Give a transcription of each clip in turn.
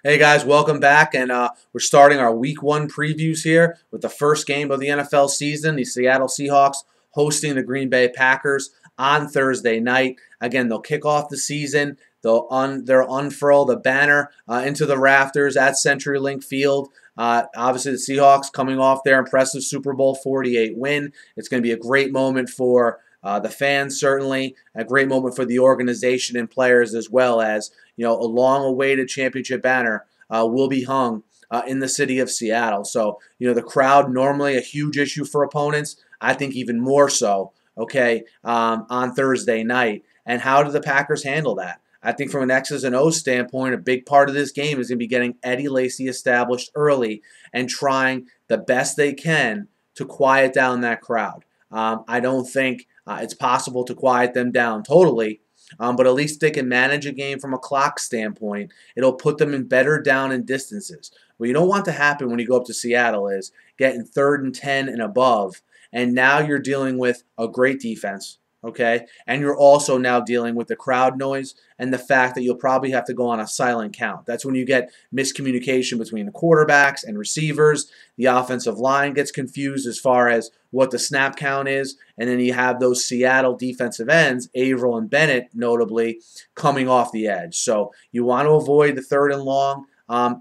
Hey guys, welcome back, and we're starting our Week 1 previews here with the first game of the NFL season. The Seattle Seahawks hosting the Green Bay Packers on Thursday night. Again, they'll kick off the season. They'll unfurl the banner into the rafters at CenturyLink Field. Obviously, the Seahawks coming off their impressive Super Bowl 48 win. It's going to be a great moment for the fans, certainly a great moment for the organization and players, as well as a long-awaited championship banner will be hung in the city of Seattle. So the crowd, normally a huge issue for opponents. I think even more so. Okay, on Thursday night. And how do the Packers handle that? I think from an X's and O's standpoint, a big part of this game is going to be getting Eddie Lacy established early and trying the best they can to quiet down that crowd. I don't think it's possible to quiet them down totally, but at least they can manage a game from a clock standpoint. It'll put them in better down and distances. What you don't want to happen when you go up to Seattle is getting 3rd and 10 and above, and now you're dealing with a great defense, okay? And you're also now dealing with the crowd noise and the fact that you'll probably have to go on a silent count. That's when you get miscommunication between the quarterbacks and receivers. The offensive line gets confused as far as what the snap count is, and then you have those Seattle defensive ends, Averill and Bennett notably, coming off the edge. So you want to avoid the 3rd and long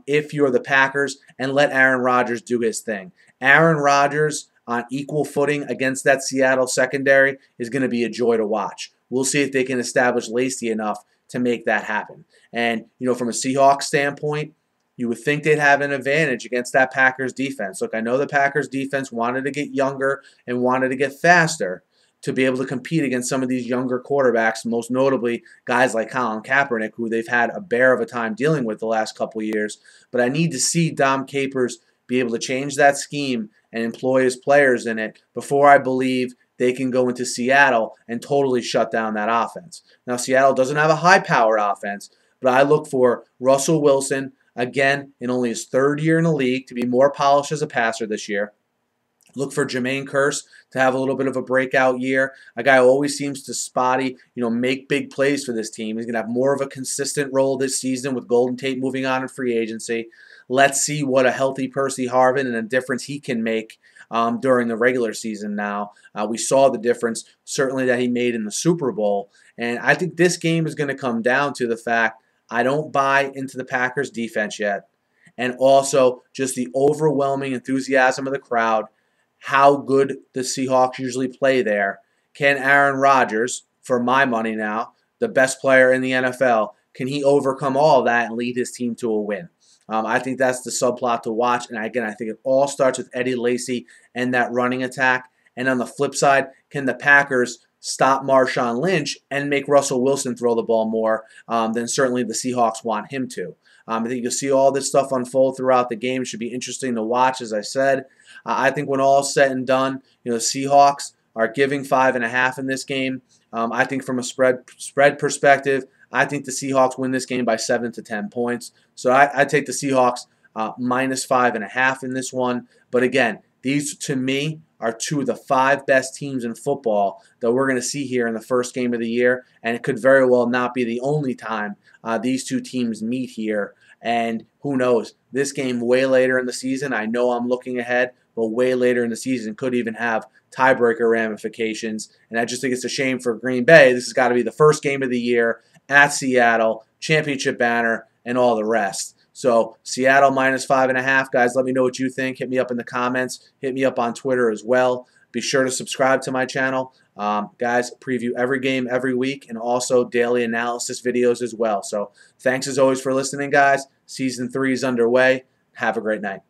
if you're the Packers, and let Aaron Rodgers do his thing. Aaron Rodgers on equal footing against that Seattle secondary is going to be a joy to watch. We'll see if they can establish Lacy enough to make that happen. And, from a Seahawks standpoint, you would think they'd have an advantage against that Packers defense. Look, I know the Packers defense wanted to get younger and wanted to get faster to be able to compete against some of these younger quarterbacks, most notably guys like Colin Kaepernick, who they've had a bear of a time dealing with the last couple of years. But I need to see Dom Capers be able to change that scheme and employ his players in it before I believe they can go into Seattle and totally shut down that offense. Now, Seattle doesn't have a high-powered offense, but I look for Russell Wilson, again, in only his 3rd year in the league, to be more polished as a passer this year. Look for Jermaine Kearse to have a little bit of a breakout year. A guy who always seems to spotty, make big plays for this team. He's going to have more of a consistent role this season with Golden Tate moving on in free agency. Let's see what a healthy Percy Harvin and a difference he can make during the regular season now. We saw the difference, certainly, that he made in the Super Bowl. And I think this game is going to come down to the fact I don't buy into the Packers' defense yet. And also just the overwhelming enthusiasm of the crowd, how good the Seahawks usually play there. Can Aaron Rodgers, for my money now, the best player in the NFL, can he overcome all of that and lead his team to a win? I think that's the subplot to watch. And again, I think it all starts with Eddie Lacy and that running attack. And on the flip side, can the Packers stop Marshawn Lynch and make Russell Wilson throw the ball more than certainly the Seahawks want him to? I think you'll see all this stuff unfold throughout the game. It should be interesting to watch, as I said. I think when all is said and done, the Seahawks are giving 5.5 in this game. I think from a spread perspective, I think the Seahawks win this game by 7 to 10 points. So I take the Seahawks minus 5.5 in this one. But again, these to me are 2 of the 5 best teams in football that we're going to see here in the first game of the year. And it could very well not be the only time these 2 teams meet here. And who knows, this game way later in the season, I know I'm looking ahead, but way later in the season could even have tiebreaker ramifications. And I just think it's a shame for Green Bay. This has got to be the first game of the year at Seattle, championship banner, and all the rest. So Seattle minus 5.5, guys. Let me know what you think. Hit me up in the comments. Hit me up on Twitter as well. Be sure to subscribe to my channel. Guys, preview every game every week and also daily analysis videos as well. So thanks as always for listening, guys. Season 3 is underway. Have a great night.